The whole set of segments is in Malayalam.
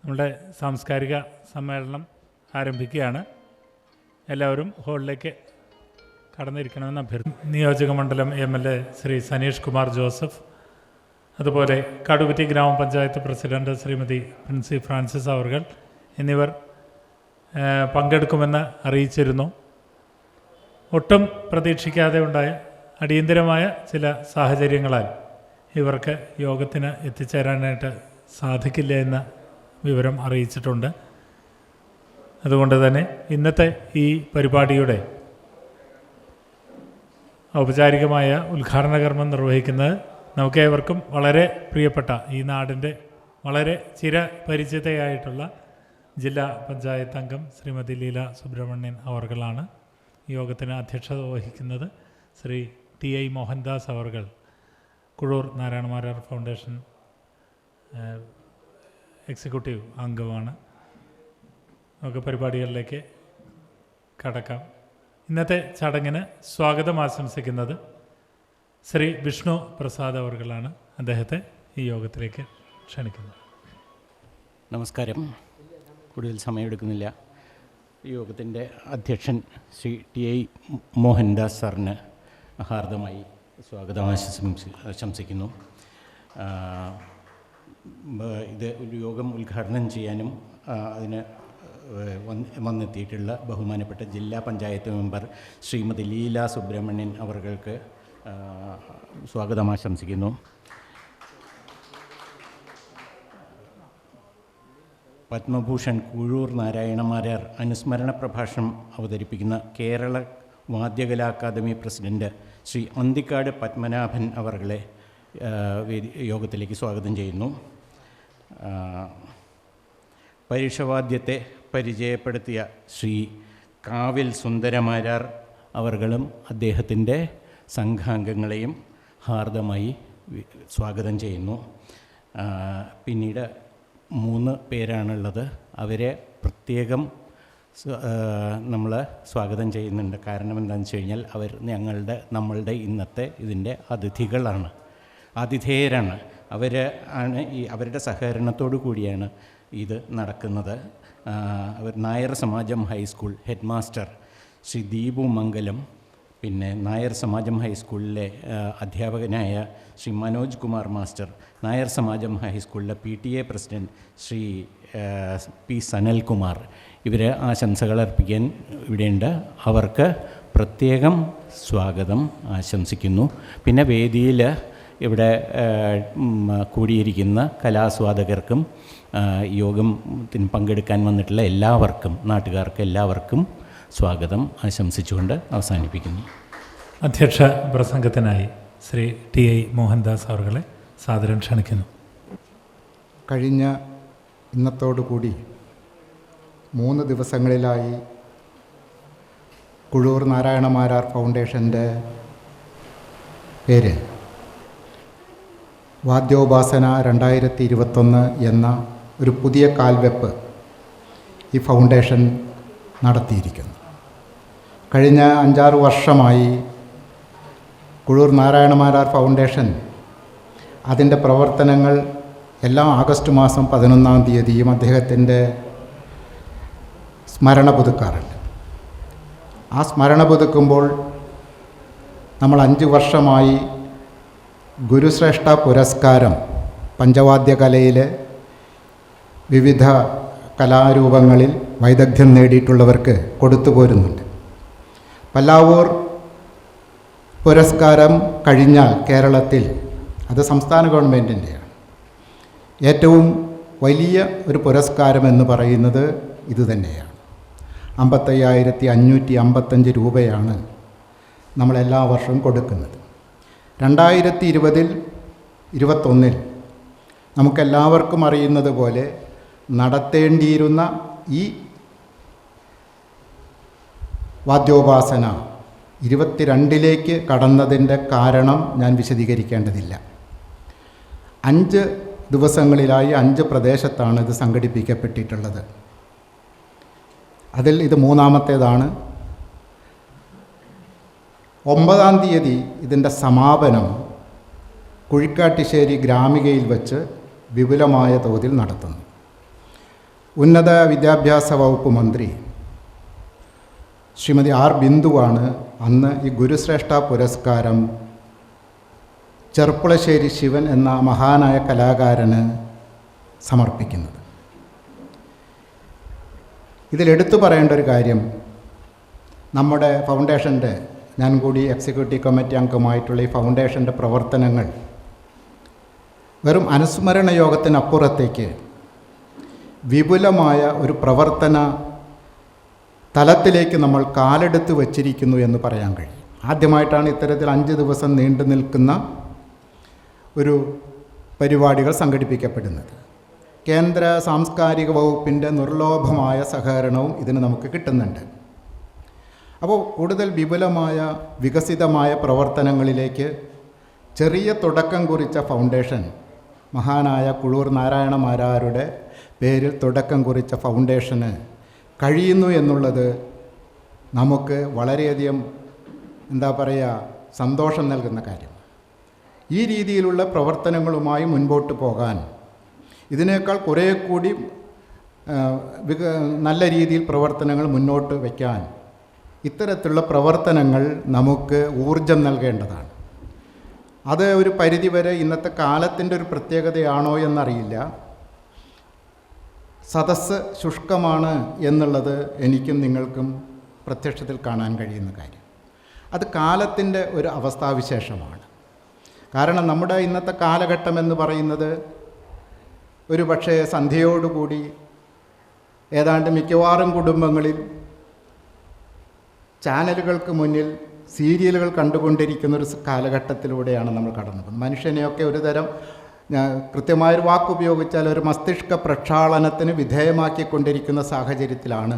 നമ്മുടെ സാംസ്കാരിക സമ്മേളനം ആരംഭിക്കുകയാണ്. എല്ലാവരും ഹാളിലേക്ക് കടന്നിരിക്കണമെന്ന് അഭ്യർത്ഥിക്കുന്നു. നിയോജക മണ്ഡലം MLA ശ്രീ സനീഷ് കുമാർ ജോസഫ്, അതുപോലെ കടുകുറ്റി ഗ്രാമപഞ്ചായത്ത് പ്രസിഡന്റ് ശ്രീമതി പ്രിൻസി ഫ്രാൻസിസ് അവർകൾ എന്നിവർ പങ്കെടുക്കുമെന്ന് അറിയിച്ചിരുന്നു. ഒട്ടും പ്രതീക്ഷിക്കാതെ ഉണ്ടായ അടിയന്തരമായ ചില സാഹചര്യങ്ങളാൽ ഇവർക്ക് യോഗത്തിന് എത്തിച്ചേരാനായിട്ട് സാധിക്കില്ല എന്ന വിവരം അറിയിച്ചിട്ടുണ്ട്. അതുകൊണ്ട് തന്നെ ഇന്നത്തെ ഈ പരിപാടിയുടെ ഔപചാരികമായ ഉദ്ഘാടന കർമ്മം നിർവഹിക്കുന്നത് നമുക്കേവർക്കും വളരെ പ്രിയപ്പെട്ട ഈ നാടിൻ്റെ വളരെ ചിരപരിചിതയായിട്ടുള്ള ജില്ലാ പഞ്ചായത്ത് അംഗം ശ്രീമതി ലീല സുബ്രഹ്മണ്യൻ അവർകളാണ്. യോഗത്തിന് അധ്യക്ഷത വഹിക്കുന്നത് ശ്രീ TI മോഹൻദാസ് അവർകൾ, കുഴൂർ നാരായണമാരാർ ഫൗണ്ടേഷൻ എക്സിക്യൂട്ടീവ് അംഗമാണ്. നമുക്ക് പരിപാടികളിലേക്ക് കടക്കാം. ഇന്നത്തെ ചടങ്ങിന് സ്വാഗതം ആശംസിക്കുന്നത് ശ്രീ വിഷ്ണു പ്രസാദ് അവർകളാണ്. അദ്ദേഹത്തെ ഈ യോഗത്തിലേക്ക് ക്ഷണിക്കുന്നു. നമസ്കാരം. കൂടുതൽ സമയമെടുക്കുന്നില്ല. ഈ യോഗത്തിൻ്റെ അധ്യക്ഷൻ ശ്രീ TI മോഹൻദാസ് സാറിന് ഹാർദമായി സ്വാഗതം ആശംസിക്കുന്നു. ഇത് ഒരു യോഗം ഉദ്ഘാടനം ചെയ്യാനും അതിന് വന്നെത്തിയിട്ടുള്ള ബഹുമാനപ്പെട്ട ജില്ലാ പഞ്ചായത്ത് മെമ്പർ ശ്രീമതി ലീല സുബ്രഹ്മണ്യൻ അവർക്ക് സ്വാഗതം ആശംസിക്കുന്നു. പത്മഭൂഷൺ കുഴൂർ നാരായണമാരാർ അനുസ്മരണ പ്രഭാഷണം അവതരിപ്പിക്കുന്ന കേരള വാദ്യകലാ അക്കാദമി പ്രസിഡന്റ് ശ്രീ അന്തിക്കാട് പത്മനാഭൻ അവർകളെ യോഗത്തിലേക്ക് സ്വാഗതം ചെയ്യുന്നു. പരീക്ഷവാദ്യത്തെ പരിചയപ്പെടുത്തിയ ശ്രീ കാവിൽ സുന്ദരമാരാർ അവർകളും അദ്ദേഹത്തിൻ്റെ സംഘാംഗങ്ങളെയും ഹാർദമായി സ്വാഗതം ചെയ്യുന്നു. പിന്നീട് 3 പേരാണുള്ളത്. അവരെ പ്രത്യേകം നമ്മൾ സ്വാഗതം ചെയ്യുന്നുണ്ട്. കാരണം എന്താണെന്ന് വെച്ച് കഴിഞ്ഞാൽ അവർ നമ്മളുടെ ഇന്നത്തെ ഇതിൻ്റെ ആതിഥേയരാണ്. അവരുടെ സഹകരണത്തോടു കൂടിയാണ് ഇത് നടക്കുന്നത്. അവർ Nair Samajam high school head master Shri Deepu Mangalam, പിന്നെ നായർ സമാജം ഹൈസ്കൂളിലെ അധ്യാപകനായ ശ്രീ മനോജ് കുമാർ മാസ്റ്റർ, നായർ സമാജം ഹൈസ്കൂളിലെ PTA president Shri P Sanalkumar, ഇവർ ആശംസകൾ അർപ്പിക്കാൻ ഇവിടെയുണ്ട്. അവർക്ക് പ്രത്യേകം സ്വാഗതം ആശംസിക്കുന്നു. പിന്നെ വേദിയിൽ ഇവിടെ കൂടിയിരിക്കുന്ന കലാസ്വാദകർക്കും യോഗത്തിന് പങ്കെടുക്കാൻ വന്നിട്ടുള്ള എല്ലാവർക്കും, നാട്ടുകാർക്ക് എല്ലാവർക്കും സ്വാഗതം ആശംസിച്ചുകൊണ്ട് അവസാനിപ്പിക്കുന്നു. അധ്യക്ഷ പ്രസംഗത്തിനായി ശ്രീ TI മോഹൻദാസ് അവർകളെ സാദരം ക്ഷണിക്കുന്നു. കഴിഞ്ഞ ഇന്നത്തോടുകൂടി 3 ദിവസങ്ങളിലായി കുഴൂർ നാരായണമാരാർ ഫൗണ്ടേഷൻ്റെ പേര് വാദ്യോപാസന 2021 എന്ന ഒരു പുതിയ കാൽവെപ്പ് ഈ ഫൗണ്ടേഷൻ നടത്തിയിരിക്കുന്നു. കഴിഞ്ഞ 5-6 വർഷമായി കുഴൂർ നാരായണമാരാർ ഫൗണ്ടേഷൻ അതിൻ്റെ പ്രവർത്തനങ്ങൾ എല്ലാ ആഗസ്റ്റ് മാസം 11-ാം തീയതിയും അദ്ദേഹത്തിൻ്റെ സ്മരണ പുതുക്കാറുണ്ട്. ആ സ്മരണ പുതുക്കുമ്പോൾ നമ്മൾ 5 വർഷമായി ഗുരുശ്രേഷ്ഠ പുരസ്കാരം പഞ്ചവാദ്യകലയിലെ വിവിധ കലാരൂപങ്ങളിൽ വൈദഗ്ധ്യം നേടിയിട്ടുള്ളവർക്ക് കൊടുത്തു പോരുന്നുണ്ട്. പല്ലാവൂർ പുരസ്കാരം കഴിഞ്ഞാൽ കേരളത്തിൽ അത് സംസ്ഥാന ഗവൺമെൻറ്റിൻ്റെയാണ്. ഏറ്റവും വലിയ ഒരു പുരസ്കാരം എന്ന് പറയുന്നത് ഇതുതന്നെയാണ്. 55,555 രൂപയാണ് നമ്മളെല്ലാ വർഷവും കൊടുക്കുന്നത്. 2020-21 നമുക്കെല്ലാവർക്കും അറിയുന്നത് പോലെ നടത്തേണ്ടിയിരുന്ന ഈ വാദ്യോപാസന 22ലേക്ക് കടന്നതിൻ്റെ കാരണം ഞാൻ വിശദീകരിക്കേണ്ടതില്ല. 5 ദിവസങ്ങളിലായി 5 പ്രദേശത്താണ് ഇത് സംഘടിപ്പിക്കപ്പെട്ടിട്ടുള്ളത്. അതിൽ ഇത് 3ാമത്തേതാണ്. 9-ാം തീയതി ഇതിൻ്റെ സമാപനം കുഴിക്കാട്ടിശ്ശേരി ഗ്രാമികയിൽ വച്ച് വിപുലമായ തോതിൽ നടത്തുന്നു. ഉന്നത വിദ്യാഭ്യാസ വകുപ്പ് മന്ത്രി ശ്രീമതി ആർ ബിന്ദുവാണ് അന്ന് ഈ ഗുരുശ്രേഷ്ഠ പുരസ്കാരം ചെർപ്പുളശ്ശേരി ശിവൻ എന്ന മഹാനായ കലാകാരന് സമർപ്പിക്കുന്നത്. ഇതിലെടുത്തു പറയേണ്ട ഒരു കാര്യം, നമ്മുടെ ഫൗണ്ടേഷൻ്റെ, ഞാൻ കൂടി എക്സിക്യൂട്ടീവ് കമ്മിറ്റി അംഗമായിട്ടുള്ള ഈ ഫൗണ്ടേഷൻ്റെ പ്രവർത്തനങ്ങൾ വെറും അനുസ്മരണ യോഗത്തിനപ്പുറത്തേക്ക് വിപുലമായ ഒരു പ്രവർത്തന തലത്തിലേക്ക് നമ്മൾ കാലെടുത്ത് വച്ചിരിക്കുന്നു എന്ന് പറയാൻ കഴിയും. ആദ്യമായിട്ടാണ് ഇത്തരത്തിൽ 5 ദിവസം നീണ്ടു നിൽക്കുന്ന ഒരു പരിപാടികൾ സംഘടിപ്പിക്കപ്പെടുന്നത്. കേന്ദ്ര സാംസ്കാരിക വകുപ്പിൻ്റെ നിർലോഭമായ സഹകരണവും ഇതിന് നമുക്ക് കിട്ടുന്നുണ്ട്. അപ്പോൾ കൂടുതൽ വിപുലമായ വികസിതമായ പ്രവർത്തനങ്ങളിലേക്ക് ചെറിയ തുടക്കം കുറിച്ച ഫൗണ്ടേഷൻ, മഹാനായ കുഴൂർ നാരായണ മാരാരുടെ പേരിൽ തുടക്കം കുറിച്ച ഫൗണ്ടേഷന് കഴിയുന്നു എന്നുള്ളത് നമുക്ക് വളരെയധികം സന്തോഷം നൽകുന്ന കാര്യം. ഈ രീതിയിലുള്ള പ്രവർത്തനങ്ങളുമായി മുൻപോട്ട് പോകാൻ, ഇതിനേക്കാൾ കുറേ കൂടി നല്ല രീതിയിൽ പ്രവർത്തനങ്ങൾ മുന്നോട്ട് വയ്ക്കാൻ ഇത്തരത്തിലുള്ള പ്രവർത്തനങ്ങൾ നമുക്ക് ഊർജം നൽകേണ്ടതാണ്. അത് ഒരു പരിധിവരെ ഇന്നത്തെ കാലത്തിൻ്റെ ഒരു പ്രത്യേകതയാണോ എന്നറിയില്ല. സദസ്സ് ശുഷ്കമാണ് എന്നുള്ളത് എനിക്കും നിങ്ങൾക്കും പ്രത്യക്ഷത്തിൽ കാണാൻ കഴിയുന്ന കാര്യം. അത് കാലത്തിൻ്റെ ഒരു അവസ്ഥാവിശേഷമാണ്. കാരണം നമ്മുടെ ഇന്നത്തെ കാലഘട്ടം എന്ന് പറയുന്നത് ഒരു പക്ഷേ സന്ധ്യയോടുകൂടി ഏതാണ്ട് മിക്കവാറും കുടുംബങ്ങളിൽ ചാനലുകൾക്ക് മുന്നിൽ സീരിയലുകൾ കണ്ടുകൊണ്ടിരിക്കുന്ന ഒരു കാലഘട്ടത്തിലൂടെയാണ് നമ്മൾ കടന്നു പോകുന്നത്. മനുഷ്യനെയൊക്കെ ഒരു തരം, കൃത്യമായൊരു വാക്കുപയോഗിച്ചാൽ, ഒരു മസ്തിഷ്ക പ്രക്ഷാളനത്തിന് വിധേയമാക്കിക്കൊണ്ടിരിക്കുന്ന സാഹചര്യത്തിലാണ്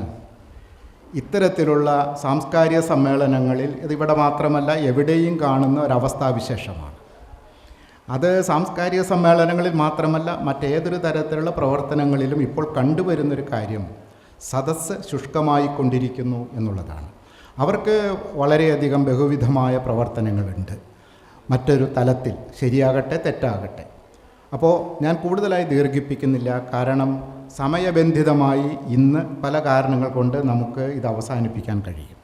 ഇത്തരത്തിലുള്ള സാംസ്കാരിക സമ്മേളനങ്ങളിൽ, ഇതിവിടെ മാത്രമല്ല എവിടെയും കാണുന്ന ഒരവസ്ഥാവിശേഷമാണ്. അത് സാംസ്കാരിക സമ്മേളനങ്ങളിൽ മാത്രമല്ല, മറ്റേതൊരു തരത്തിലുള്ള പ്രവർത്തനങ്ങളിലും ഇപ്പോൾ കണ്ടുവരുന്നൊരു കാര്യം സദസ്സ് ശുഷ്കമായിക്കൊണ്ടിരിക്കുന്നു എന്നുള്ളതാണ്. അവർക്ക് വളരെയധികം ബഹുവിധമായ പ്രവർത്തനങ്ങളുണ്ട് മറ്റൊരു തലത്തിൽ, ശരിയാകട്ടെ തെറ്റാകട്ടെ. അപ്പോൾ ഞാൻ കൂടുതലായി ദീർഘിപ്പിക്കുന്നില്ല, കാരണം സമയബന്ധിതമായി ഇന്ന് പല കാരണങ്ങൾ കൊണ്ട് നമുക്ക് ഇത് അവസാനിപ്പിക്കാൻ കഴിയും.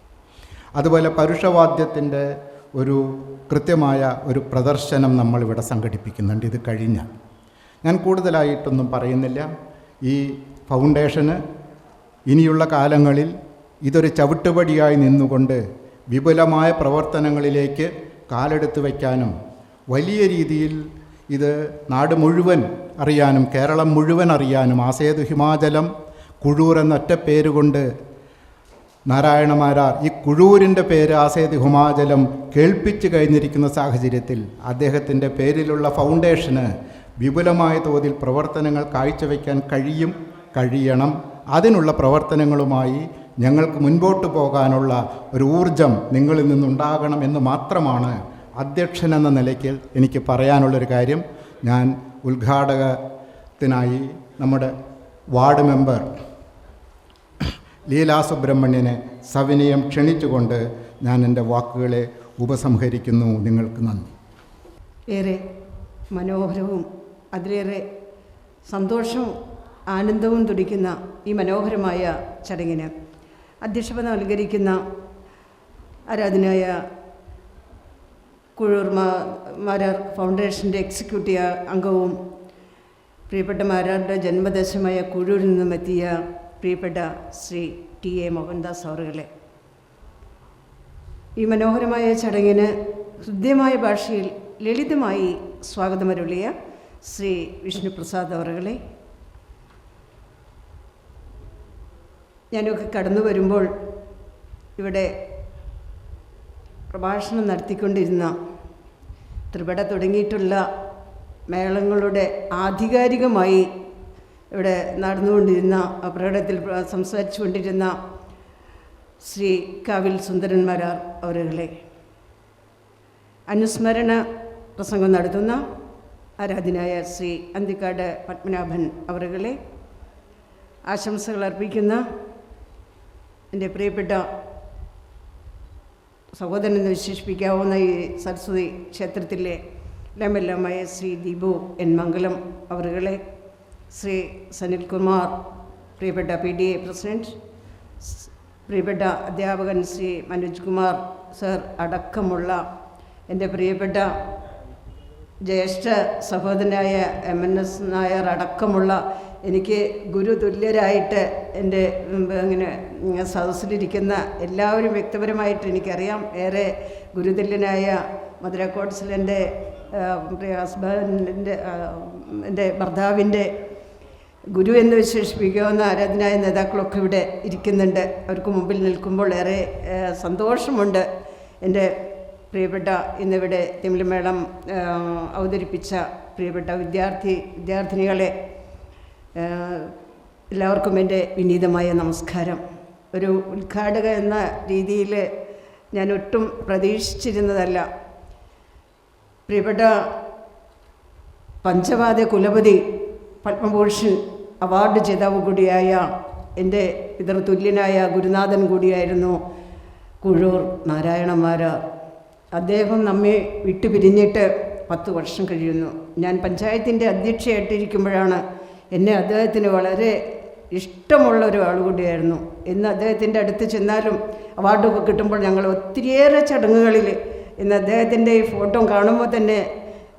അതുപോലെ പരുഷവാദ്യത്തിൻ്റെ ഒരു കൃത്യമായ ഒരു പ്രദർശനം നമ്മളിവിടെ സംഘടിപ്പിക്കുന്നുണ്ട്. ഇത് കഴിഞ്ഞാൽ ഞാൻ കൂടുതലായിട്ടൊന്നും പറയുന്നില്ല. ഈ ഫൗണ്ടേഷന് ഇനിയുള്ള കാലങ്ങളിൽ ഇതൊരു ചവിട്ടുപടിയായി നിന്നുകൊണ്ട് വിപുലമായ പ്രവർത്തനങ്ങളിലേക്ക് കാലെടുത്ത് വയ്ക്കാനും വലിയ രീതിയിൽ ഇത് നാട് മുഴുവൻ അറിയാനും കേരളം മുഴുവൻ അറിയാനും ആസേതു ഹിമാചലം കുഴൂർ എന്നൊറ്റ പേരുകൊണ്ട് നാരായണമാരാർ ഈ കുഴൂരിൻ്റെ പേര് ആസേതു ഹിമാചലം കേൾപ്പിച്ച് കഴിഞ്ഞിരിക്കുന്ന സാഹചര്യത്തിൽ അദ്ദേഹത്തിൻ്റെ പേരിലുള്ള ഫൗണ്ടേഷന് വിപുലമായ തോതിൽ പ്രവർത്തനങ്ങൾ കാഴ്ചവെക്കാൻ കഴിയണം. അതിനുള്ള പ്രവർത്തനങ്ങളുമായി ഞങ്ങൾക്ക് മുൻപോട്ട് പോകാനുള്ള ഒരു ഊർജം നിങ്ങളിൽ നിന്നുണ്ടാകണം എന്ന് മാത്രമാണ് അധ്യക്ഷൻ എന്ന നിലയ്ക്ക് എനിക്ക് പറയാനുള്ളൊരു കാര്യം. ഞാൻ ഉദ്ഘാടകത്തിനായി നമ്മുടെ വാർഡ് മെമ്പർ ലീലാ സുബ്രഹ്മണ്യനെ സവിനയം ക്ഷണിച്ചുകൊണ്ട് ഞാൻ എൻ്റെ വാക്കുകളെ ഉപസംഹരിക്കുന്നു. നിങ്ങൾക്ക് നന്ദി. ഏറെ മനോഹരവും അതിലേറെ സന്തോഷവും ആനന്ദവും തുടിക്കുന്ന ഈ മനോഹരമായ ചടങ്ങിന് അധ്യക്ഷത അലങ്കരിക്കുന്ന ആരാധനായ കുഴൂർ മാരാർ ഫൗണ്ടേഷൻ്റെ എക്സിക്യൂട്ടീവ് അംഗവും പ്രിയപ്പെട്ട മാരാരുടെ ജന്മദേശമായ കുഴൂരിൽ നിന്നും എത്തിയ പ്രിയപ്പെട്ട ശ്രീ ടി.എ. മോഹൻദാസ് അവറുകളെ, ഈ മനോഹരമായ ചടങ്ങിന് ഹൃദ്യമായ ഭാഷയിൽ ലളിതമായി സ്വാഗതമരുളിയ ശ്രീ വിഷ്ണുപ്രസാദ് അവറുകളെ, ഞാനൊക്കെ കടന്നു വരുമ്പോൾ ഇവിടെ പ്രഭാഷണം നടത്തിക്കൊണ്ടിരുന്ന ത്രിപട തുടങ്ങിയിട്ടുള്ള മേളങ്ങളുടെ ആധികാരികമായി ഇവിടെ നടന്നുകൊണ്ടിരുന്ന പ്രകടനത്തിൽ സംസാരിച്ചു കൊണ്ടിരുന്ന ശ്രീ കാവിൽ സുന്ദരൻ മാരാർ അവരുകളെ, അനുസ്മരണ പ്രസംഗം നടത്തുന്ന ആരാധനായ ശ്രീ അന്തിക്കാട് പത്മനാഭൻ അവരുകളെ, ആശംസകൾ അർപ്പിക്കുന്ന എൻ്റെ പ്രിയപ്പെട്ട സഹോദരനെന്ന് വിശേഷിപ്പിക്കാവുന്ന ഈ സരസ്വതി ക്ഷേത്രത്തിലെ എല്ലാം ശ്രീ ദീപു എൻ മംഗലം അവരുകളെ, ശ്രീ സനിൽകുമാർ പ്രിയപ്പെട്ട PTA പ്രസിഡൻറ്റ്, പ്രിയപ്പെട്ട അധ്യാപകൻ ശ്രീ മനോജ് കുമാർ സർ അടക്കമുള്ള എൻ്റെ പ്രിയപ്പെട്ട ജ്യേഷ്ഠ സഹോദരനായ MNS നായർ അടക്കമുള്ള എനിക്ക് ഗുരുതുല്യരായിട്ട് എൻ്റെ ഇങ്ങനെ സദസ്സിലിരിക്കുന്ന എല്ലാവരും വ്യക്തിപരമായിട്ട് എനിക്കറിയാം. ഏറെ ഗുരുതുല്യനായ മധുര കോട്സിലെൻ്റെ ഹസ്ബൻഡിൻ്റെ എൻ്റെ ഭർത്താവിൻ്റെ ഗുരു എന്ന് വിശേഷിപ്പിക്കാവുന്ന ആരാധനായ നേതാക്കളൊക്കെ ഇവിടെ ഇരിക്കുന്നുണ്ട്. അവർക്ക് മുമ്പിൽ നിൽക്കുമ്പോൾ ഏറെ സന്തോഷമുണ്ട്. എൻ്റെ പ്രിയപ്പെട്ട ഇന്നിവിടെ തിമിലിമേളം അവതരിപ്പിച്ച പ്രിയപ്പെട്ട വിദ്യാർത്ഥിനികളെ എല്ലാവർക്കും എൻ്റെ വിനീതമായ നമസ്കാരം. ഒരു ഉദ്ഘാടക എന്ന രീതിയിൽ ഞാൻ ഒട്ടും പ്രതീക്ഷിച്ചിരുന്നതല്ല. പ്രിയപ്പെട്ട പഞ്ചവാദ്യ കുലപതി പത്മഭൂഷൺ അവാർഡ് ജേതാവ് കൂടിയായ എൻ്റെ പിതൃതുല്യനായ ഗുരുനാഥൻ കൂടിയായിരുന്നു കുഴൂർ നാരായണ മാരാർ. അദ്ദേഹം നമ്മെ വിട്ടുപിരിഞ്ഞിട്ട് 10 വർഷം കഴിയുന്നു. ഞാൻ പഞ്ചായത്തിൻ്റെ അധ്യക്ഷയായിട്ടിരിക്കുമ്പോഴാണ് എന്നെ അദ്ദേഹത്തിന് വളരെ ഇഷ്ടമുള്ള ഒരാൾ കൂടിയായിരുന്നു. ഇന്ന് അദ്ദേഹത്തിൻ്റെ അടുത്ത് ചെന്നാലും അവാർഡൊക്കെ കിട്ടുമ്പോൾ ഞങ്ങൾ ഒത്തിരിയേറെ ചടങ്ങുകളിൽ ഇന്ന് അദ്ദേഹത്തിൻ്റെ ഈ ഫോട്ടോ കാണുമ്പോൾ തന്നെ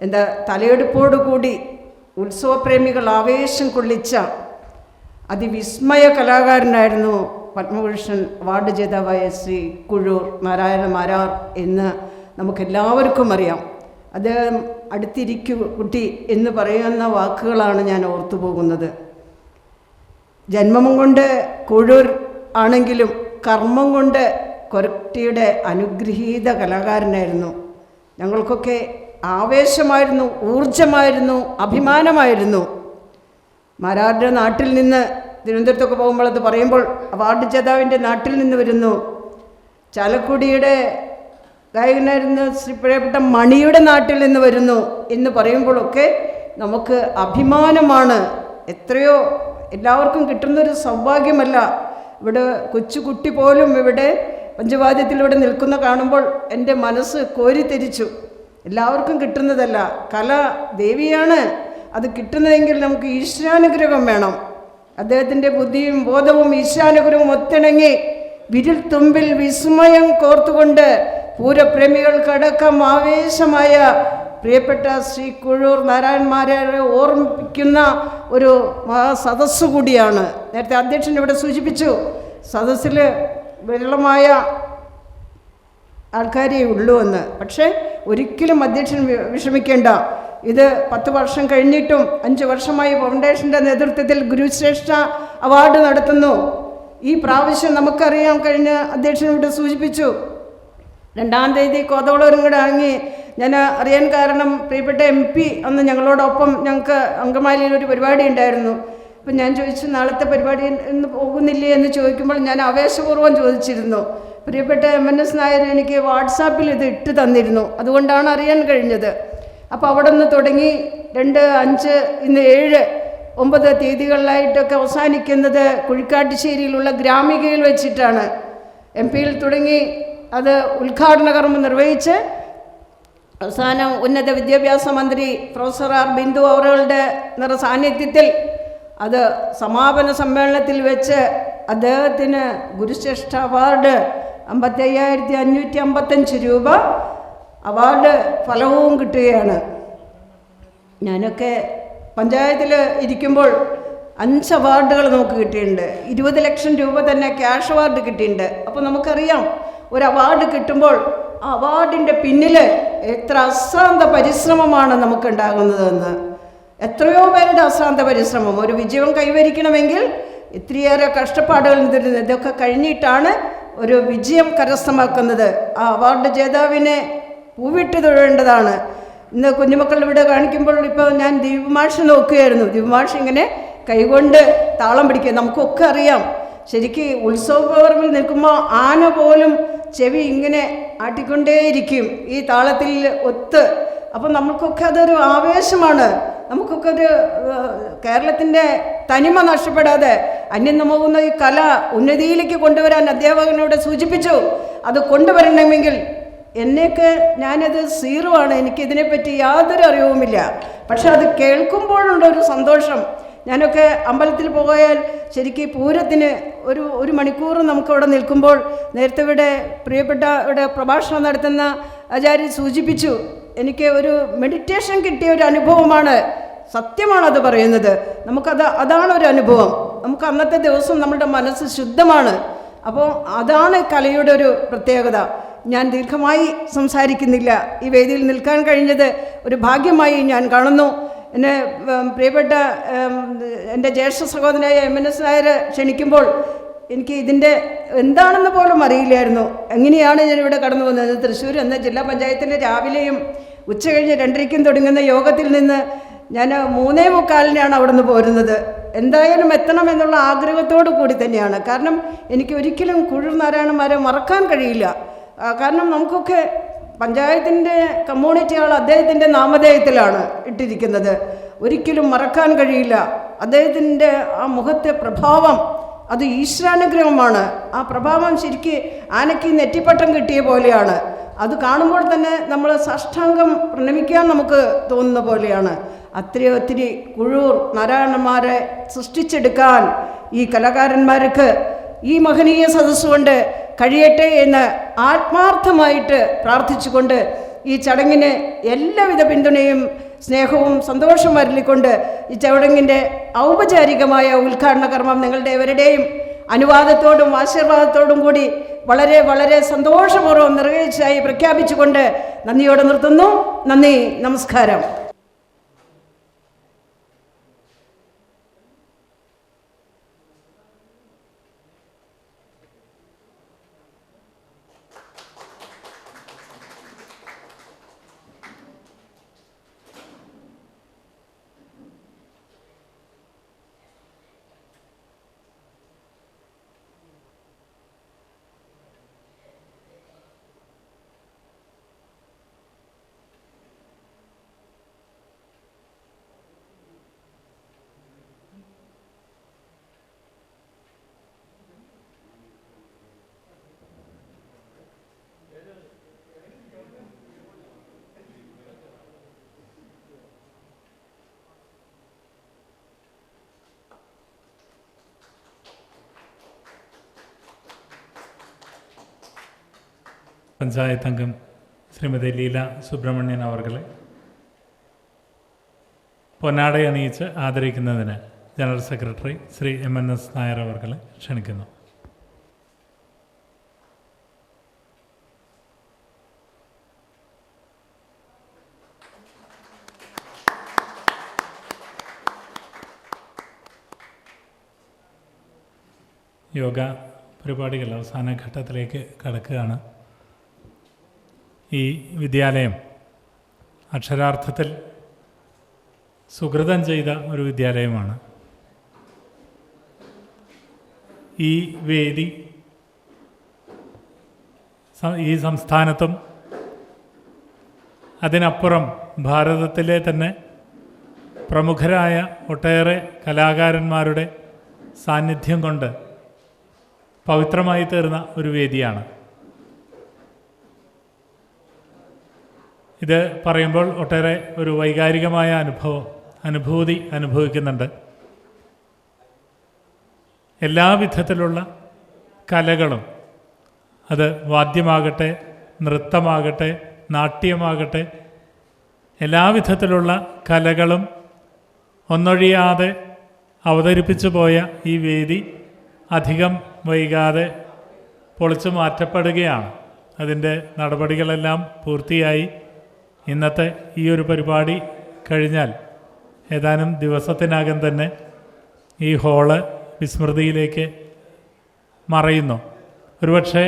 എന്താ തലയെടുപ്പോടു കൂടി ഉത്സവപ്രേമികൾ ആവേശം കൊള്ളിച്ച അതിവിസ്മയ കലാകാരനായിരുന്നു പത്മഭൂഷൺ അവാർഡ് ജേതാവായ ശ്രീ കുഴൂർ നാരായണ മാരാർ എന്ന് നമുക്കെല്ലാവർക്കും അറിയാം. അദ്ദേഹം അടുത്തിരിക്കു കുട്ടി എന്ന് പറയുന്ന വാക്കുകളാണ് ഞാൻ ഓർത്തു പോകുന്നത്. ജന്മം കൊണ്ട് കുഴൂർ ആണെങ്കിലും കർമ്മം കൊണ്ട് കൊരട്ടിയുടെ അനുഗ്രഹീത കലാകാരനായിരുന്നു. ഞങ്ങൾക്കൊക്കെ ആവേശമായിരുന്നു, ഊർജമായിരുന്നു, അഭിമാനമായിരുന്നു. മാരാരുടെ നാട്ടിൽ നിന്ന് തിരുവനന്തപുരത്തൊക്കെ പോകുമ്പോൾ അത് പറയുമ്പോൾ അവാർഡ് ജേതാവിൻ്റെ നാട്ടിൽ നിന്ന് വരുന്നു, ചാലക്കുടിയുടെ ഗായകനായിരുന്ന ശ്രീ പ്രിയപ്പെട്ട മണിയുടെ നാട്ടിൽ നിന്ന് വരുന്നു എന്ന് പറയുമ്പോഴൊക്കെ നമുക്ക് അഭിമാനമാണ്. എത്രയോ എല്ലാവർക്കും കിട്ടുന്നൊരു സൗഭാഗ്യമല്ല. ഇവിടെ കൊച്ചുകുട്ടി പോലും ഇവിടെ പഞ്ചവാദ്യത്തിലൂടെ നിൽക്കുന്ന കാണുമ്പോൾ എൻ്റെ മനസ്സ് കോരിത്തെരിച്ചു. എല്ലാവർക്കും കിട്ടുന്നതല്ല, കല ദേവിയാണ്. അത് കിട്ടുന്നതെങ്കിൽ നമുക്ക് ഈശ്വരാനുഗ്രഹം വേണം. അദ്ദേഹത്തിൻ്റെ ബുദ്ധിയും ബോധവും ഈശ്വരാനുഗ്രഹവും ഒത്തിണങ്ങി വിരൽ തുമ്പിൽ വിസ്മയം കോർത്തുകൊണ്ട് പൂരപ്രേമികൾക്കടക്കം ആവേശമായ പ്രിയപ്പെട്ട ശ്രീ കുഴൂർ നാരായണന്മാരെ ഓർമ്മിപ്പിക്കുന്ന ഒരു സദസ്സു കൂടിയാണ്. നേരത്തെ അധ്യക്ഷൻ ഇവിടെ സൂചിപ്പിച്ചു, സദസ്സിൽ വിരളമായ ആൾക്കാരേ ഉള്ളൂ എന്ന്. പക്ഷേ ഒരിക്കലും അധ്യക്ഷൻ വിഷമിക്കേണ്ട. ഇത് 10 വർഷം കഴിഞ്ഞിട്ടും 5 വർഷമായി ഫൗണ്ടേഷൻ്റെ നേതൃത്വത്തിൽ ഗുരുശ്രേഷ്ഠ അവാർഡ് നടത്തുന്നു. ഈ പ്രാവശ്യം നമുക്കറിയാം, കഴിഞ്ഞ അധ്യക്ഷൻ ഇവിടെ സൂചിപ്പിച്ചു, 2-ാം തീയതി കോതവളൂരും കൂടെ ആങ്ങി ഞാൻ അറിയാൻ കാരണം പ്രിയപ്പെട്ട MP അന്ന് ഞങ്ങളോടൊപ്പം ഞങ്ങൾക്ക് അങ്കമാലിയിൽ ഒരു പരിപാടി ഉണ്ടായിരുന്നു. അപ്പം ഞാൻ ചോദിച്ചു, നാളത്തെ പരിപാടി ഇന്ന് പോകുന്നില്ലേ എന്ന് ചോദിക്കുമ്പോൾ ഞാൻ ആവേശപൂർവ്വം ചോദിച്ചിരുന്നു. പ്രിയപ്പെട്ട MNS നായർ എനിക്ക് വാട്സാപ്പിൽ ഇത് ഇട്ട് തന്നിരുന്നു, അതുകൊണ്ടാണ് അറിയാൻ കഴിഞ്ഞത്. അപ്പോൾ അവിടെ നിന്ന് തുടങ്ങി 2, 5, ഇന്ന് 7, 9 തീയതികളിലായിട്ടൊക്കെ അവസാനിക്കുന്നത് കുഴിക്കാട്ടുശ്ശേരിയിലുള്ള ഗ്രാമികയിൽ വെച്ചിട്ടാണ്. MP-യിൽ തുടങ്ങി അത് ഉദ്ഘാടന കർമ്മം നിർവഹിച്ച് അവസാനം ഉന്നത വിദ്യാഭ്യാസ മന്ത്രി പ്രൊഫസർ R. ബിന്ദു അവറുകളുടെ സാന്നിധ്യത്തിൽ അത് സമാപന സമ്മേളനത്തിൽ വെച്ച് അദ്ദേഹത്തിന് ഗുരുശ്രേഷ്ഠ അവാർഡ് 55,555 രൂപ അവാർഡ് ഫലവും കിട്ടുകയാണ്. ഞാനൊക്കെ പഞ്ചായത്തിൽ ഇരിക്കുമ്പോൾ 5 അവാർഡുകൾ നമുക്ക് കിട്ടിയിട്ടുണ്ട്. 20 ലക്ഷം രൂപ തന്നെ ക്യാഷ് അവാർഡ് കിട്ടിയിട്ടുണ്ട്. അപ്പോൾ നമുക്കറിയാം, ഒരു അവാർഡ് കിട്ടുമ്പോൾ ആ അവാർഡിൻ്റെ പിന്നിൽ എത്ര അശ്രാന്ത പരിശ്രമമാണ് നമുക്കുണ്ടാകുന്നതെന്ന്. എത്രയോ പേരുടെ അശ്രാന്ത പരിശ്രമം. ഒരു വിജയം കൈവരിക്കണമെങ്കിൽ ഇത്രയേറെ കഷ്ടപ്പാടുകൾ നിന്നിരുന്നത്. ഇതൊക്കെ കഴിഞ്ഞിട്ടാണ് ഒരു വിജയം കരസ്ഥമാക്കുന്നത്. ആ അവാർഡ് ജേതാവിനെ പൂവിട്ട് തൊഴേണ്ടതാണ്. ഇന്ന് കുഞ്ഞുമക്കൾ ഇവിടെ കാണിക്കുമ്പോൾ ഇപ്പോൾ ഞാൻ ദീപമാഷ് നോക്കുകയായിരുന്നു. ദീപമാഷ് ഇങ്ങനെ കൈകൊണ്ട് താളം പിടിക്കുക. നമുക്കൊക്കെ അറിയാം, ശരിക്ക് ഉത്സവപ്പറമ്പിൽ നിൽക്കുമ്പോൾ ആന പോലും ചെവി ഇങ്ങനെ ആട്ടിക്കൊണ്ടേയിരിക്കും ഈ താളത്തിൽ ഒത്ത്. അപ്പം നമുക്കൊക്കെ അതൊരു ആവേശമാണ്. നമുക്കൊക്കെ ഒരു കേരളത്തിൻ്റെ തനിമ നഷ്ടപ്പെടാതെ അന്യം പോകുന്ന ഈ കല ഉന്നതിയിലേക്ക് കൊണ്ടുവരാൻ അധ്യാപകനോട് സൂചിപ്പിച്ചു. അത് കൊണ്ടുവരണമെങ്കിൽ എന്നെയൊക്കെ ഞാനത് 0 ആണ്, എനിക്കിതിനെപ്പറ്റി യാതൊരു അറിവുമില്ല. പക്ഷെ അത് കേൾക്കുമ്പോഴുള്ളൊരു സന്തോഷം, ഞാനൊക്കെ അമ്പലത്തിൽ പോയാൽ ശരിക്കും പൂരത്തിന് ഒരു മണിക്കൂർ നമുക്കവിടെ നിൽക്കുമ്പോൾ നേരത്തെ ഇവിടെ പ്രിയപ്പെട്ട ഇവിടെ പ്രഭാഷണം നടത്തുന്ന ആചാര്യൻ സൂചിപ്പിച്ചു, എനിക്ക് ഒരു മെഡിറ്റേഷൻ കിട്ടിയ ഒരു അനുഭവമാണ്. സത്യമാണത് പറയുന്നത്. അതാണ് ഒരു അനുഭവം. നമുക്ക് അന്നത്തെ ദിവസം നമ്മുടെ മനസ്സ് ശുദ്ധമാണ്. അപ്പോൾ അതാണ് കലയുടെ ഒരു പ്രത്യേകത. ഞാൻ ദീർഘമായി സംസാരിക്കുന്നില്ല. ഈ വേദിയിൽ നിൽക്കാൻ കഴിഞ്ഞത് ഒരു ഭാഗ്യമായി ഞാൻ കാണുന്നു. എന്നെ പ്രിയപ്പെട്ട എൻ്റെ ജ്യേഷ്ഠ സഹോദരനായ MNS നായർ ക്ഷണിക്കുമ്പോൾ എനിക്ക് ഇതിൻ്റെ എന്താണെന്ന് പോലും അറിയില്ലായിരുന്നു. എങ്ങനെയാണ് ഞാനിവിടെ കടന്നു വന്നത്. തൃശ്ശൂർ എന്ന ജില്ലാ പഞ്ചായത്തിലെ രാവിലെയും ഉച്ച കഴിഞ്ഞ് 2:30 തുടങ്ങുന്ന യോഗത്തിൽ നിന്ന് ഞാൻ 3:45 അവിടെ നിന്ന് പോരുന്നത്. എന്തായാലും എത്തണം എന്നുള്ള ആഗ്രഹത്തോടു കൂടി തന്നെയാണ്. കാരണം എനിക്ക് ഒരിക്കലും കുഴൂർ നാരായണന്മാരെ മറക്കാൻ കഴിയില്ല. കാരണം നമുക്കൊക്കെ പഞ്ചായത്തിൻ്റെ കമ്മ്യൂണിറ്റി ഹാൾ അദ്ദേഹത്തിൻ്റെ നാമധേയത്തിലാണ് ഇട്ടിരിക്കുന്നത്. ഒരിക്കലും മറക്കാൻ കഴിയില്ല. അദ്ദേഹത്തിൻ്റെ ആ മുഖത്തെ പ്രഭാവം അത് ഈശ്വരാനുഗ്രഹമാണ്. ആ പ്രഭാവം ശരിക്ക് ആനയ്ക്ക് നെറ്റിപ്പട്ടം കിട്ടിയ പോലെയാണ്. അത് കാണുമ്പോൾ തന്നെ നമ്മൾ സാഷ്ടാംഗം പ്രണമിക്കാൻ നമുക്ക് തോന്നുന്ന പോലെയാണ്. ഒത്തിരി കുഴൂർ നാരായണന്മാരെ സൃഷ്ടിച്ചെടുക്കാൻ ഈ കലാകാരന്മാർക്ക് ഈ മഹനീയ സദസ്സുകൊണ്ട് കഴിയട്ടെ എന്ന് ആത്മാർത്ഥമായിട്ട് പ്രാർത്ഥിച്ചുകൊണ്ട് ഈ ചടങ്ങിന് എല്ലാവിധ പിന്തുണയും സ്നേഹവും സന്തോഷം വരലിക്കൊണ്ട് ഈ ചടങ്ങിൻ്റെ ഔപചാരികമായ ഉദ്ഘാടന കർമ്മം നിങ്ങളുടെ എവരുടെയും അനുവാദത്തോടും ആശീർവാദത്തോടും കൂടി വളരെ വളരെ സന്തോഷപൂർവ്വം നിർവഹിച്ചതായി പ്രഖ്യാപിച്ചുകൊണ്ട് നന്ദിയോടെ നിർത്തുന്നു. നന്ദി, നമസ്കാരം. പഞ്ചായത്ത് അംഗം ശ്രീമതി ലീല സുബ്രഹ്മണ്യൻ അവർകളെ പൊന്നാട അണിയിച്ച് ആദരിക്കുന്നതിന് general secretary Shri MNS Nair അവർകളെ ക്ഷണിക്കുന്നു. യോഗ പരിപാടികൾ അവസാന ഘട്ടത്തിലേക്ക് കടക്കുകയാണ്. ഈ വിദ്യാലയം അക്ഷരാർത്ഥത്തിൽ സുകൃതം ചെയ്ത ഒരു വിദ്യാലയമാണ്. ഈ വേദി ഈ സംസ്ഥാനത്തും അതിനപ്പുറം ഭാരതത്തിലെ തന്നെ പ്രമുഖരായ ഒട്ടേറെ കലാകാരന്മാരുടെ സാന്നിധ്യം കൊണ്ട് പവിത്രമായി തീർന്ന ഒരു വേദിയാണ്. ഇത് പറയുമ്പോൾ ഒട്ടേറെ ഒരു വൈകാരികമായ അനുഭൂതി അനുഭവിക്കുന്നുണ്ട്. എല്ലാ വിധത്തിലുള്ള കലകളും, അത് വാദ്യമാകട്ടെ, നൃത്തമാകട്ടെ, നാട്യമാകട്ടെ, എല്ലാ വിധത്തിലുള്ള കലകളും ഒന്നൊഴിയാതെ അവതരിപ്പിച്ചു പോയ ഈ വേദി അധികം വൈകാതെ പൊളിച്ചു മാറ്റപ്പെടുകയാണ്. അതിൻ്റെ നടപടികളെല്ലാം പൂർത്തിയായി ഇന്നത്തെ ഈ ഒരു പരിപാടി കഴിഞ്ഞാൽ ഏതാനും ദിവസത്തിനകം തന്നെ ഈ ഹാള് വിസ്മൃതിയിലേക്ക് മറയുന്നു. ഒരുപക്ഷെ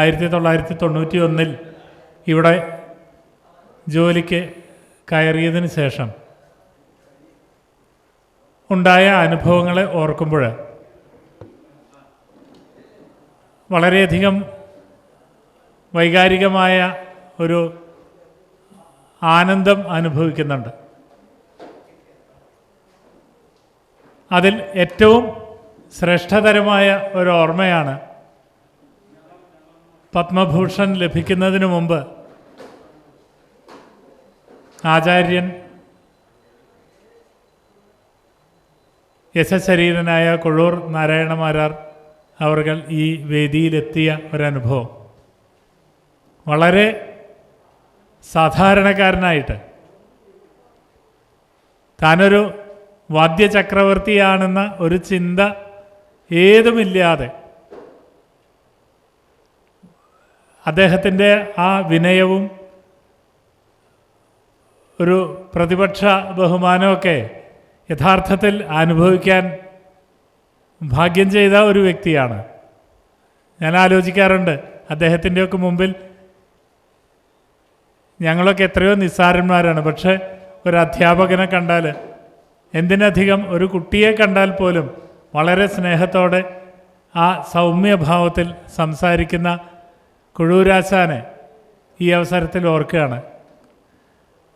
1991 ഇവിടെ ജോലിക്ക് കയറിയതിന് ശേഷം ഉണ്ടായ അനുഭവങ്ങളെ ഓർക്കുമ്പോൾ വളരെയധികം വൈകാരികമായ ഒരു ആനന്ദം അനുഭവിക്കുന്നുണ്ട്. അതിൽ ഏറ്റവും ശ്രേഷ്ഠതരമായ ഒരു ഓർമ്മയാണ് പത്മഭൂഷൺ ലഭിക്കുന്നതിന് മുമ്പ് ആചാര്യൻ യശശരീരനായ കൊഴൂർ നാരായണമാരാർ അവർകൾ ഈ വേദിയിലെത്തിയ ഒരനുഭവം വളരെ സാധാരണക്കാരനായിട്ട് താനൊരു വാദ്യചക്രവർത്തിയാണെന്ന ഒരു ചിന്ത ഏതുമില്ലാതെ അദ്ദേഹത്തിൻ്റെ ആ വിനയവും ഒരു പ്രതിപക്ഷ ബഹുമാനമൊക്കെ യഥാർത്ഥത്തിൽ അനുഭവിക്കാൻ ഭാഗ്യം ചെയ്ത ഒരു വ്യക്തിയാണ്. ഞാൻ ആലോചിക്കാറുണ്ട്, അദ്ദേഹത്തിൻ്റെയൊക്കെ മുമ്പിൽ ഞങ്ങളൊക്കെ എത്രയോ നിസ്സാരന്മാരാണ്. പക്ഷേ ഒരു അധ്യാപകനെ കണ്ടാൽ, എന്തിനധികം ഒരു കുട്ടിയെ കണ്ടാൽ പോലും വളരെ സ്നേഹത്തോടെ ആ സൗമ്യഭാവത്തിൽ സംസാരിക്കുന്ന കുഴൂരാശാനെ ഈ അവസരത്തിൽ ഓർക്കുകയാണ്.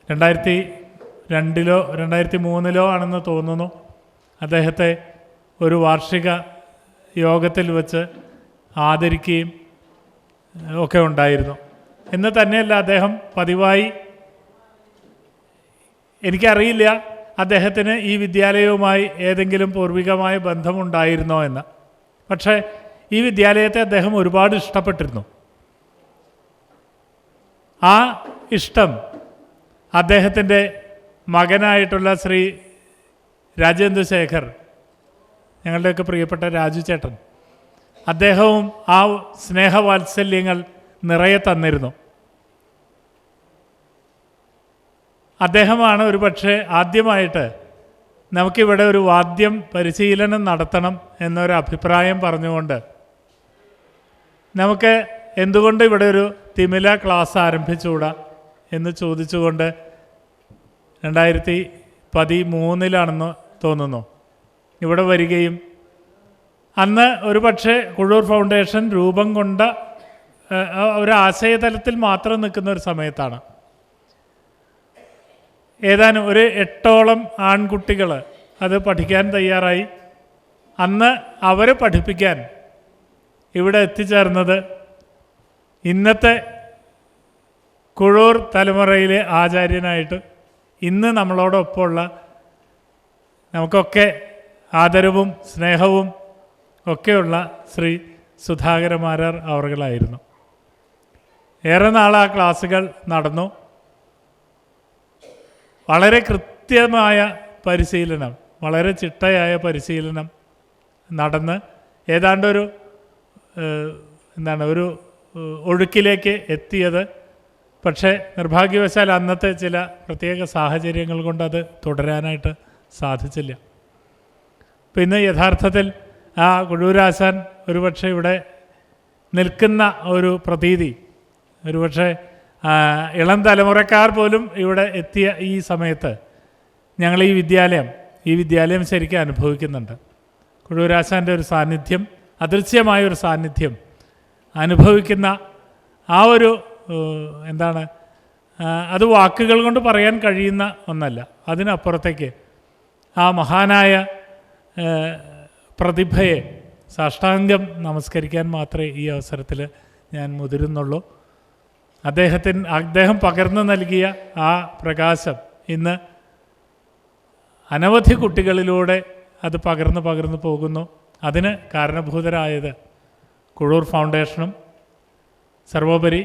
2002 2003 ആണെന്ന് തോന്നുന്നു അദ്ദേഹത്തെ ഒരു വാർഷിക യോഗത്തിൽ വെച്ച് ആദരിക്കുകയും ഒക്കെ ഉണ്ടായിരുന്നു. എന്ന് തന്നെയല്ല, അദ്ദേഹം പതിവായി, എനിക്കറിയില്ല അദ്ദേഹത്തിന് ഈ വിദ്യാലയവുമായി ഏതെങ്കിലും പൂർവികമായ ബന്ധമുണ്ടായിരുന്നോ എന്ന്. പക്ഷേ ഈ വിദ്യാലയത്തെ അദ്ദേഹം ഒരുപാട് ഇഷ്ടപ്പെട്ടിരുന്നു. ആ ഇഷ്ടം അദ്ദേഹത്തിൻ്റെ മകനായിട്ടുള്ള ശ്രീ രാജേന്ദ്ര ശേഖർ, ഞങ്ങളുടെയൊക്കെ പ്രിയപ്പെട്ട രാജു ചേട്ടൻ, അദ്ദേഹവും ആ സ്നേഹവാത്സല്യങ്ങൾ നിറയെ തന്നിരുന്നു. അദ്ദേഹമാണ് ഒരു പക്ഷേ ആദ്യമായിട്ട് നമുക്കിവിടെ ഒരു വാദ്യം പരിശീലനം നടത്തണം എന്നൊരു അഭിപ്രായം പറഞ്ഞുകൊണ്ട് നമുക്ക് എന്തുകൊണ്ട് ഇവിടെ ഒരു തിമില ക്ലാസ് ആരംഭിച്ചുകൂടാ എന്ന് ചോദിച്ചുകൊണ്ട് 2013 തോന്നുന്നു ഇവിടെ വരികയും അന്ന് ഒരു പക്ഷേ കുഴൂർ ഫൗണ്ടേഷൻ രൂപം കൊണ്ട ഒരു ആശയതലത്തിൽ മാത്രം നിൽക്കുന്ന ഒരു സമയത്താണ്. ഏതാനും ഒരു 8ഓളം ആൺകുട്ടികൾ അത് പഠിക്കാൻ തയ്യാറായി. അന്ന് അവരെ പഠിപ്പിക്കാൻ ഇവിടെ എത്തിച്ചേർന്നത് ഇന്നത്തെ കുഴൂർ തലമുറയിലെ ആചാര്യനായിട്ട് ഇന്ന് നമ്മളോടൊപ്പമുള്ള, നമുക്കൊക്കെ ആദരവും സ്നേഹവും ഒക്കെയുള്ള ശ്രീ സുധാകരമാരാർ അവർകളായിരുന്നു. ഏറെ നാൾ ആ ക്ലാസ്സുകൾ നടന്നു. വളരെ കൃത്യമായ പരിശീലനം, വളരെ ചിട്ടയായ പരിശീലനം നടന്ന് ഏതാണ്ടൊരു ഒരു ഒഴുക്കിലേക്ക് എത്തിയത്. പക്ഷേ നിർഭാഗ്യവശാൽ അന്നത്തെ ചില പ്രത്യേക സാഹചര്യങ്ങൾ കൊണ്ട് അത് തുടരാനായിട്ട് സാധിച്ചില്ല. പിന്നെ യഥാർത്ഥത്തിൽ ആ കുഴൂരാശാൻ ഒരുപക്ഷെ ഇവിടെ നിൽക്കുന്ന ഒരു പ്രതീതി, ഒരുപക്ഷെ ഇളം തലമുറക്കാർ പോലും ഇവിടെ എത്തിയ ഈ സമയത്ത് ഞങ്ങൾ ഈ വിദ്യാലയം ശരിക്കും അനുഭവിക്കുന്നുണ്ട്. കുഴൂരാശാൻ്റെ ഒരു സാന്നിധ്യം, അദൃശ്യമായൊരു സാന്നിധ്യം അനുഭവിക്കുന്ന ആ ഒരു അത് വാക്കുകൾ കൊണ്ട് പറയാൻ കഴിയുന്ന ഒന്നല്ല. അതിനപ്പുറത്തേക്ക് ആ മഹാനായ പ്രതിഭയെ സാഷ്ടാംഗം നമസ്കരിക്കാൻ മാത്രമേ ഈ അവസരത്തിൽ ഞാൻ മുതിരുന്നുള്ളൂ. അദ്ദേഹം പകർന്നു നൽകിയ ആ പ്രകാശം ഇന്ന് അനവധി കുട്ടികളിലൂടെ അത് പകർന്നു പോകുന്നു. അതിന് കാരണഭൂതരായത് കുഴൂർ ഫൗണ്ടേഷനും സർവോപരി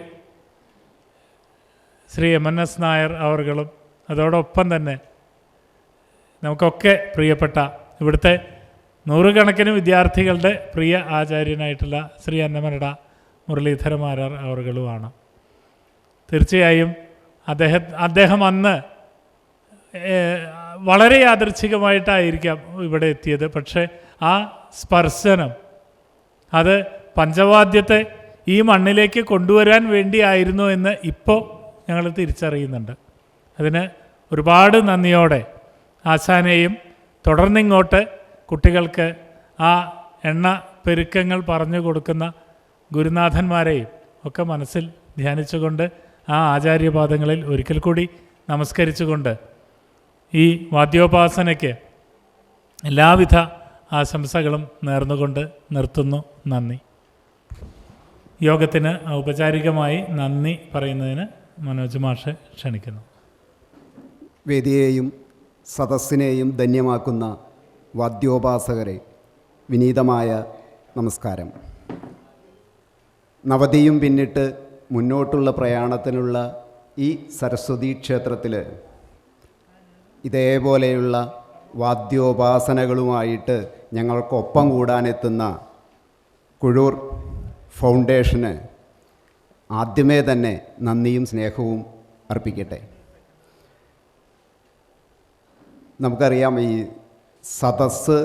ശ്രീ MNS നായർ അവർകളും, അതോടൊപ്പം തന്നെ നമുക്കൊക്കെ പ്രിയപ്പെട്ട ഇവിടുത്തെ നൂറുകണക്കിന് വിദ്യാർത്ഥികളുടെ പ്രിയ ആചാര്യനായിട്ടുള്ള ശ്രീ അന്നമനട മുരളീധരമാരാർ അവർകളുമാണ്. തീർച്ചയായും അദ്ദേഹം അന്ന് വളരെ യാദൃച്ഛികമായിട്ടായിരിക്കാം ഇവിടെ എത്തിയത്. പക്ഷേ ആ സ്പർശനം അത് പഞ്ചവാദ്യത്തെ ഈ മണ്ണിലേക്ക് കൊണ്ടുവരാൻ വേണ്ടിയായിരുന്നു എന്ന് ഇപ്പോൾ ഞങ്ങൾ തിരിച്ചറിയുന്നുണ്ട്. അതിന് ഒരുപാട് നന്ദിയോടെ ആശാനെയും തുടർന്നിങ്ങോട്ട് കുട്ടികൾക്ക് ആ എണ്ണ പെരുക്കങ്ങൾ പറഞ്ഞു കൊടുക്കുന്ന ഗുരുനാഥന്മാരെയും ഒക്കെ മനസ്സിൽ ധ്യാനിച്ചുകൊണ്ട് ആ ആചാര്യപാദങ്ങളിൽ ഒരിക്കൽ കൂടി നമസ്കരിച്ചുകൊണ്ട് ഈ വാദ്യോപാസനയ്ക്ക് എല്ലാവിധ ആശംസകളും നേർന്നുകൊണ്ട് നിർത്തുന്നു. നന്ദി. യോഗത്തിന് ഔപചാരികമായി നന്ദി പറയുന്നതിന് മനോജ് മാഷെ ക്ഷണിക്കുന്നു. വേദിയെയും സദസ്സിനെയും ധന്യമാക്കുന്ന വാദ്യോപാസകരെ, വിനീതമായ നമസ്കാരം. നവതിയും പിന്നിട്ട് മുന്നോട്ടുള്ള പ്രയാണത്തിനുള്ള ഈ സരസ്വതി ക്ഷേത്രത്തിൽ ഇതേപോലെയുള്ള വാദ്യോപാസനകളുമായിട്ട് ഞങ്ങൾക്കൊപ്പം കൂടാനെത്തുന്ന കുഴൂർ ഫൗണ്ടേഷന് ആദ്യമേ തന്നെ നന്ദിയും സ്നേഹവും അർപ്പിക്കട്ടെ. നമുക്കറിയാം, ഈ സദസ്സ്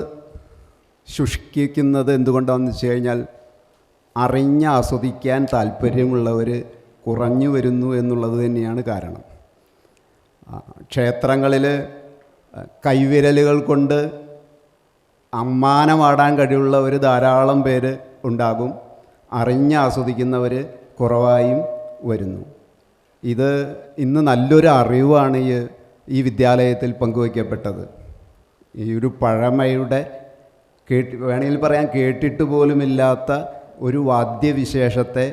ശുഷ്കിക്കുന്നത് എന്തുകൊണ്ടാണെന്ന് വെച്ച് കഴിഞ്ഞാൽ അറിഞ്ഞ് ആസ്വദിക്കാൻ താല്പര്യമുള്ളവർ കുറഞ്ഞു വരുന്നു എന്നുള്ളത് തന്നെയാണ് കാരണം. ക്ഷേത്രങ്ങളിൽ കൈവിരലുകൾ കൊണ്ട് അമ്മാനമാടാൻ കഴിവുള്ളവർ ധാരാളം പേര് ഉണ്ടാകും, അറിഞ്ഞ് ആസ്വദിക്കുന്നവർ കുറവായും വരുന്നു. ഇത് ഇന്ന് നല്ലൊരു അറിവാണ് ഈ വിദ്യാലയത്തിൽ പങ്കുവയ്ക്കപ്പെട്ടത്. ഈ ഒരു പഴമയുടെ വേണമെങ്കിൽ പറയാൻ കേട്ടിട്ട് പോലുമില്ലാത്ത ഒരു വാദ്യവിശേഷത്തെ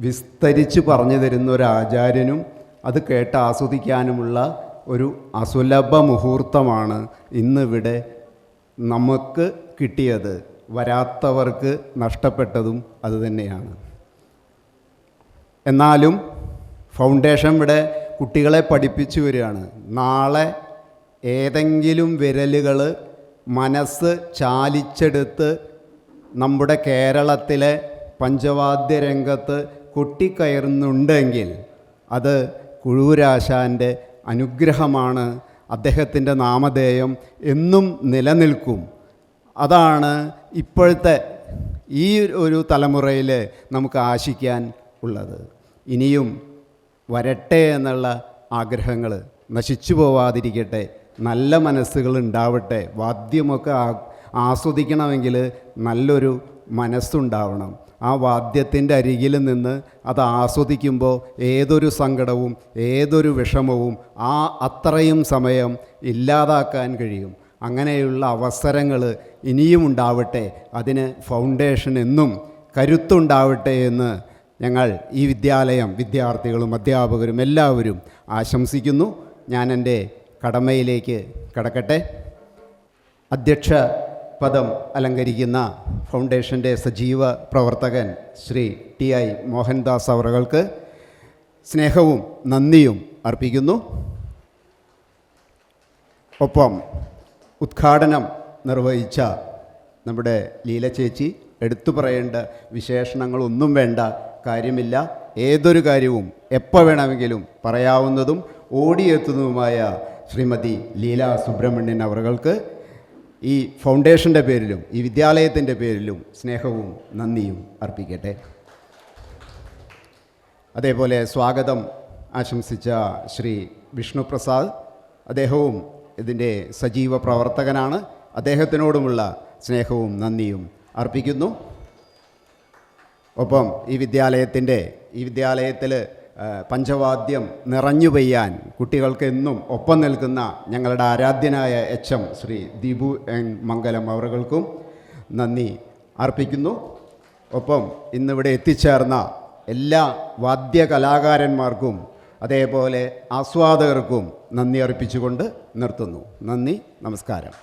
വിസ്തരിച്ച് പറഞ്ഞു തരുന്ന ഒരു ആചാര്യനും അത് കേട്ട് ആസ്വദിക്കാനുമുള്ള ഒരു അസുലഭ മുഹൂർത്തമാണ് ഇന്നിവിടെ നമുക്ക് കിട്ടിയത്. വരാത്തവർക്ക് നഷ്ടപ്പെട്ടതും അതുതന്നെയാണ്. എന്നാലും ഫൗണ്ടേഷൻ ഇവിടെ കുട്ടികളെ പഠിപ്പിച്ചു വരികയാണ്. നാളെ ഏതെങ്കിലും വിരലുകൾ മനസ്സ് ചാലിച്ചെടുത്ത് നമ്മുടെ കേരളത്തിലെ പഞ്ചവാദ്യ രംഗത്ത് കൊട്ടിക്കയറുന്നുണ്ടെങ്കിൽ അത് കുഴൂരാശാൻ്റെ അനുഗ്രഹമാണ്. അദ്ദേഹത്തിൻ്റെ നാമധേയം എന്നും നിലനിൽക്കും. അതാണ് ഇപ്പോഴത്തെ ഈ ഒരു തലമുറയിൽ നമുക്ക് ആശിക്കാൻ ഉള്ളത്. ഇനിയും വരട്ടെ എന്നുള്ള ആഗ്രഹങ്ങൾ നശിച്ചു പോവാതിരിക്കട്ടെ. നല്ല മനസ്സുകൾ ഉണ്ടാവട്ടെ. വാദ്യമൊക്കെ ആസ്വദിക്കണമെങ്കിൽ നല്ലൊരു മനസ്സുണ്ടാവണം. ആ വാദ്യത്തിൻ്റെ അരികിൽ നിന്ന് അത് ആസ്വദിക്കുമ്പോൾ ഏതൊരു സങ്കടവും ഏതൊരു വിഷമവും അത്രയും സമയം ഇല്ലാതാക്കാൻ കഴിയും. അങ്ങനെയുള്ള അവസരങ്ങൾ ഇനിയും ഉണ്ടാവട്ടെ. അതിന് ഫൗണ്ടേഷൻ എന്നും കരുത്തുണ്ടാവട്ടെ എന്ന് ഞങ്ങൾ ഈ വിദ്യാലയം വിദ്യാർത്ഥികളും അധ്യാപകരും എല്ലാവരും ആശംസിക്കുന്നു. ഞാൻ എൻ്റെ കടമയിലേക്ക് കടക്കട്ടെ. അധ്യക്ഷ പദം അലങ്കരിക്കുന്ന ഫൗണ്ടേഷൻ്റെ സജീവ പ്രവർത്തകൻ ശ്രീ TI മോഹൻദാസ് അവർക്ക് സ്നേഹവും നന്ദിയും അർപ്പിക്കുന്നു. ഒപ്പം ഉദ്ഘാടനം നിർവഹിച്ച നമ്മുടെ ലീല ചേച്ചി, എടുത്തു പറയേണ്ട വിശേഷണങ്ങളൊന്നും വേണ്ട കാര്യമില്ല. ഏതൊരു കാര്യവും എപ്പോൾ വേണമെങ്കിലും പറയാവുന്നതും ഓടിയെത്തുന്നതുമായ ശ്രീമതി ലീല സുബ്രഹ്മണ്യൻ അവർക്ക് ഈ ഫൗണ്ടേഷൻ്റെ പേരിലും ഈ വിദ്യാലയത്തിൻ്റെ പേരിലും സ്നേഹവും നന്ദിയും അർപ്പിക്കട്ടെ. അതേപോലെ സ്വാഗതം ആശംസിച്ച ശ്രീ വിഷ്ണുപ്രസാദ്, അദ്ദേഹവും ഇതിൻ്റെ സജീവ പ്രവർത്തകനാണ്. അദ്ദേഹത്തിനോടുമുള്ള സ്നേഹവും നന്ദിയും അർപ്പിക്കുന്നു. ഒപ്പം ഈ വിദ്യാലയത്തിൽ പഞ്ചവാദ്യം നിറഞ്ഞു പെയ്യാൻ കുട്ടികൾക്ക് എന്നും ഒപ്പം നിൽക്കുന്ന ഞങ്ങളുടെ ആരാധ്യനായ HM ശ്രീ ദീപു N മംഗലം അവർക്കും നന്ദി അർപ്പിക്കുന്നു. ഒപ്പം ഇന്നിവിടെ എത്തിച്ചേർന്ന എല്ലാ വാദ്യ കലാകാരന്മാർക്കും അതേപോലെ ആസ്വാദകർക്കും നന്ദി അർപ്പിച്ചുകൊണ്ട് നിർത്തുന്നു. നന്ദി, നമസ്കാരം.